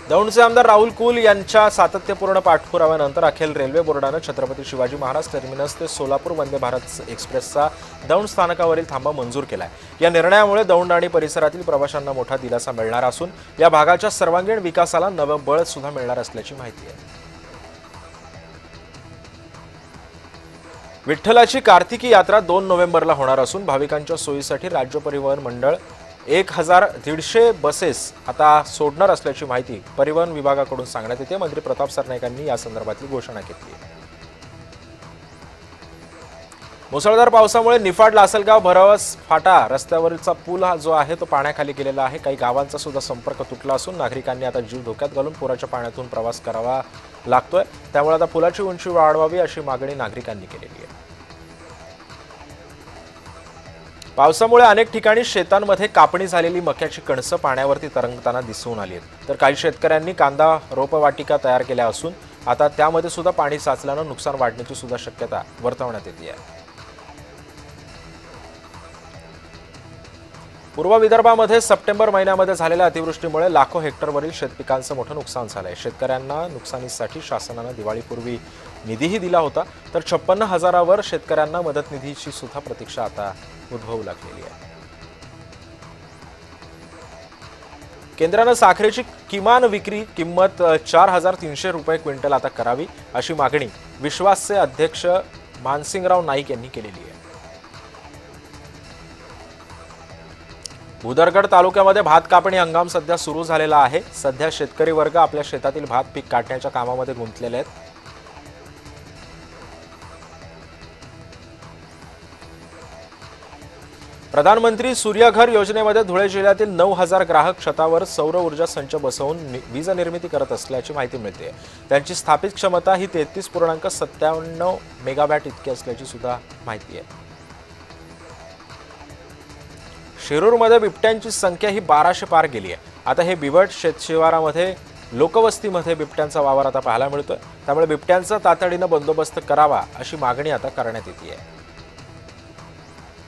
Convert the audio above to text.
दौंडचे आमदार राहुल कुल यांच्या सातत्यपूर्ण पाठपुराव्यानंतर अखेर रेल्वे बोर्डानं छत्रपती शिवाजी महाराज टर्मिनस ते सोलापूर वंदे भारत एक्सप्रेसचा दौंड स्थानकावरील थांबा मंजूर केलाय। या निर्णयामुळे दौंड आणि परिसरातील प्रवाशांना मोठा दिलासा मिळणार असून या भागाच्या सर्वांगीण विकासाला नवं बळ सुद्धा मिळणार असल्याची माहिती आहे। विठ्ठलाची कार्तिकी यात्रा 2 नोव्हेंबरला होणार असून भाविकांच्या सोयीसाठी राज्य परिवहन मंडळ 1150 बसेस आता सोडणार असल्याची माहिती परिवहन विभागाकडून सांगण्यात येते। मंत्री प्रताप सरनाईक यांनी या संदर्भातली घोषणा केली आहे। मुसळधार पावसामुळे निफाड लासलगाव भरवस फाटा रस्त्यावरचा पूल जो आहे तो पाण्याखाली गेलेला आहे। काही गावांचा सुद्धा संपर्क तुटला असून नागरिकांनी आता जीव धोक्यात घालून पुराच्या पाण्यातून प्रवास करावा लागतोय। त्यामुळे आता पुलाची उंची वाढवावी अशी मागणी नागरिकांनी केलेली आहे। पावसामुळे अनेक ठिकाणी शेतांमध्ये कापणी झालेली मक्याची कणसं पाण्यावरती तरंगताना दिसून आली आहेत। तर काही शेतकऱ्यांनी कांदा रोपवाटिका तयार केल्या असून आता त्यामध्ये सुद्धा पाणी साचल्यानं नुकसान वाढण्याची सुद्धा शक्यता वर्तवण्यात येते आहे। पूर्व विदर्भामध्ये सप्टेंबर महिन्यामध्ये झालेल्या अतिवृष्टीमुळे लाखो हेक्टरवरील शेतपिकांचं मोठं नुकसान झालंय। शेतकऱ्यांना नुकसानीसाठी शासनानं दिवाळीपूर्वी निधीही दिला होता, तर 56,000वर शेतकऱ्यांना मदत निधीची सुद्धा प्रतीक्षा आता उद्भवू लागलेली आहे। केंद्रानं साखरेची किमान विक्री किंमत 4,300 रुपये क्विंटल आता करावी अशी मागणी विश्वासचे अध्यक्ष मानसिंगराव नाईक यांनी केलेली आहे। भुदरगड तालुक्यामध्ये भात कापणी हंगाम सध्या सुरू झालेला आहे। सध्या शेतकरी वर्ग आपल्या शेतातील भात पीक काढण्याच्या कामामध्ये गुंतलेले आहेत। प्रधानमंत्री सूर्यघर योजनेमध्ये धुळे जिल्ह्यातील 9,000 ग्राहक छतावर सौर ऊर्जा संच बसवून वीज निर्मिती करत असल्याची माहिती मिळते। त्यांची स्थापित क्षमता ही 33.57 मेगावॅट इतकी असल्याची सुद्धा माहिती आहे। शिरूरमध्ये बिबट्यांची संख्या ही 1200 पार गेली आहे। आता हे बिबट शेतशिवारामध्ये लोकवस्तीमध्ये बिबट्यांचा वावर आता पाहायला मिळतोय। त्यामुळे बिबट्यांचा तातडीनं बंदोबस्त करावा अशी मागणी आता करण्यात येते आहे।